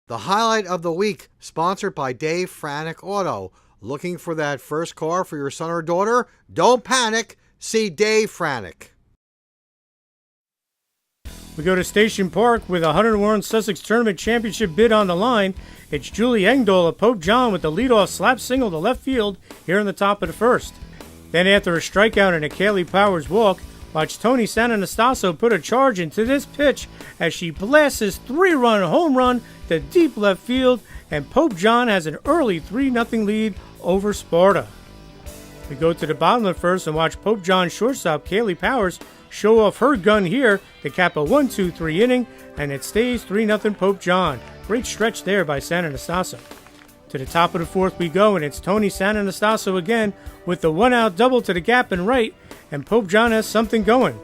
The highlight of the week, sponsored by Dave Franek Auto. Looking for that first car for your son or daughter? Don't panic. See Dave Franek. We go to Station Park with a 101 Sussex Tournament Championship bid on the line. It's Julie Engdahl of Pope John with the leadoff slap single to left field here in the top of the first. Then after a strikeout and a Kaylee Powers walk, watch Tony Sananastaso put a charge into this pitch as she blasts his 3-run home run to deep left field, and Pope John has an early 3-0 lead over Sparta. We go to the bottom of the first and watch Pope John shortstop Kaylee Powers show off her gun here to cap a 1-2-3 inning, and it stays 3-0 Pope John. Great stretch there by Sananastaso. To the top of the fourth we go, and it's Tony Sananastaso again with the one-out double to the gap and right, and Pope John has something going.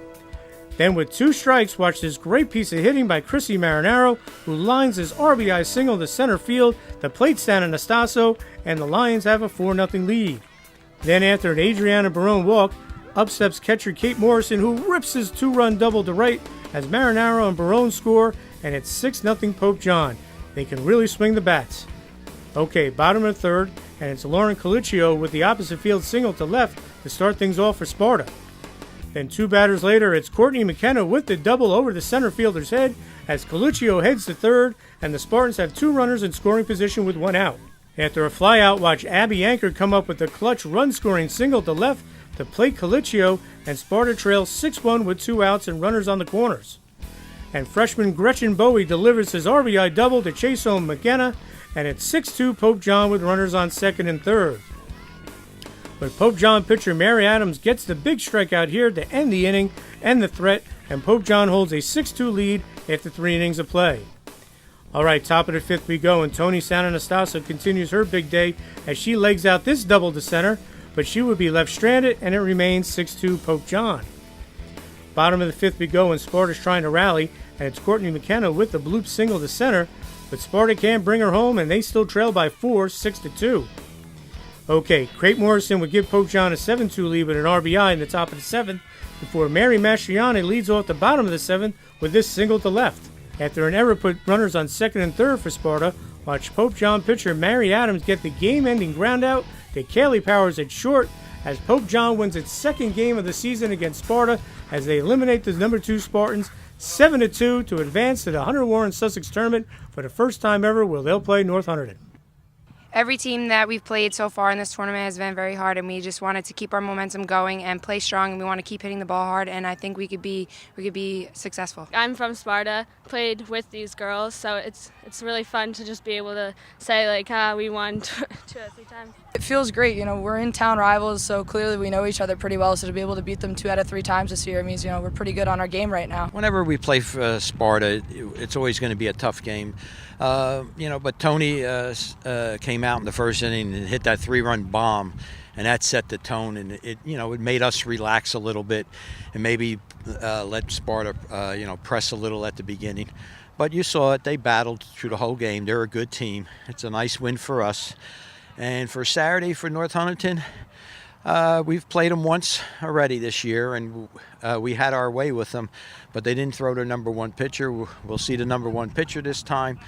Then with 2 strikes, watch this great piece of hitting by Chrissy Marinaro, who lines his RBI single to center field to plate Sananastaso, and the Lions have a 4-0 lead. Then after an Adriana Barone walk, up steps catcher Kate Morrison, who rips his 2-run double to right as Marinaro and Barone score, and it's 6-0 Pope John. They can really swing the bats. Okay, bottom of the third, and it's Lauren Colicchio with the opposite field single to left to start things off for Sparta. Then 2 batters later, it's Courtney McKenna with the double over the center fielder's head as Colicchio heads to third, and the Spartans have 2 runners in scoring position with 1 out. After a flyout, watch Abby Anchor come up with the clutch run-scoring single to left to plate Colicchio, and Sparta trails 6-1 with 2 outs and runners on the corners. And freshman Gretchen Bowie delivers his RBI double to chase home McKenna, and it's 6-2 Pope John with runners on second and third. But Pope John pitcher Mary Adams gets the big strikeout here to end the inning and the threat, and Pope John holds a 6-2 lead after 3 innings of play. All right, top of the fifth we go, and Tony Sananastaso continues her big day as she legs out this double to center, but she would be left stranded, and it remains 6-2 Pope John. Bottom of the fifth we go, and Sparta's trying to rally, and it's Courtney McKenna with the bloop single to center, but Sparta can't bring her home, and they still trail by 4, 6-2. Okay, Kate Morrison would give Pope John a 7-2 lead with an RBI in the top of the 7th before Mary Mastriani leads off the bottom of the 7th with this single to left. After an error put runners on second and third for Sparta, watch Pope John pitcher Mary Adams get the game-ending groundout to Kaylee Powers at short as Pope John wins its 2nd game of the season against Sparta as they eliminate the number 2 Spartans 7-2 to advance to the Hunter Warren Sussex Tournament for the first time ever, where they'll play North Hunterdon. Every team that we've played so far in this tournament has been very hard, and we just wanted to keep our momentum going and play strong, and we want to keep hitting the ball hard, and I think we could be successful. I'm from Sparta, played with these girls, so it's really fun to just be able to say, like, we won 2 or 3 times. It feels great. We're in-town rivals, so clearly we know each other pretty well, so to be able to beat them 2 out of 3 times this year means, we're pretty good on our game right now. Whenever we play Sparta, it's always going to be a tough game. But Tony came out in the first inning and hit that 3-run bomb, and that set the tone, and it made us relax a little bit and maybe let Sparta press a little at the beginning. But you saw it, they battled through the whole game. They're a good team. It's a nice win for us. And for Saturday for North Hunterdon, we've played them once already this year, and we had our way with them, but they didn't throw their number 1 pitcher. We'll see the number 1 pitcher this time,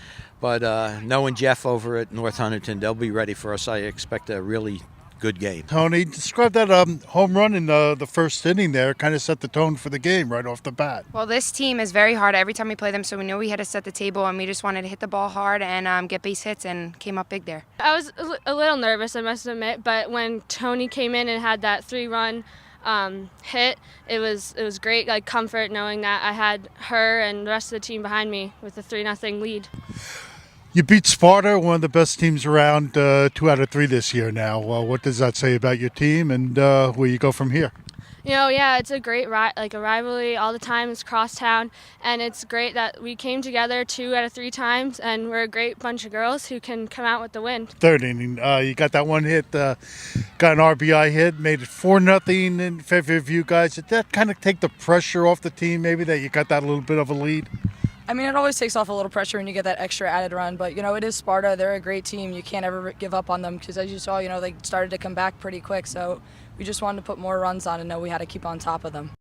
but knowing Jeff over at North Hunterdon, they'll be ready for us. I expect a really good game. Tony, describe that home run in the first inning there. Kind of set the tone for the game right off the bat. Well, this team is very hard every time we play them, so we knew we had to set the table, and we just wanted to hit the ball hard and get base hits, and came up big there. I was a little nervous, I must admit, but when Tony came in and had that 3-run hit, it was great, like comfort knowing that I had her and the rest of the team behind me with a 3-0 lead. You beat Sparta, one of the best teams around, 2 out of 3 this year now. What does that say about your team and where you go from here? Yeah, it's a great a rivalry all the time. It's crosstown, and it's great that we came together 2 out of 3 times, and we're a great bunch of girls who can come out with the win. Third inning, you got that one hit, got an RBI hit, made it 4-0 in favor of you guys. Did that kind of take the pressure off the team, maybe, that you got that little bit of a lead? It always takes off a little pressure when you get that extra added run, but, it is Sparta. They're a great team. You can't ever give up on them because, as you saw, they started to come back pretty quick, so we just wanted to put more runs on and know we had to keep on top of them.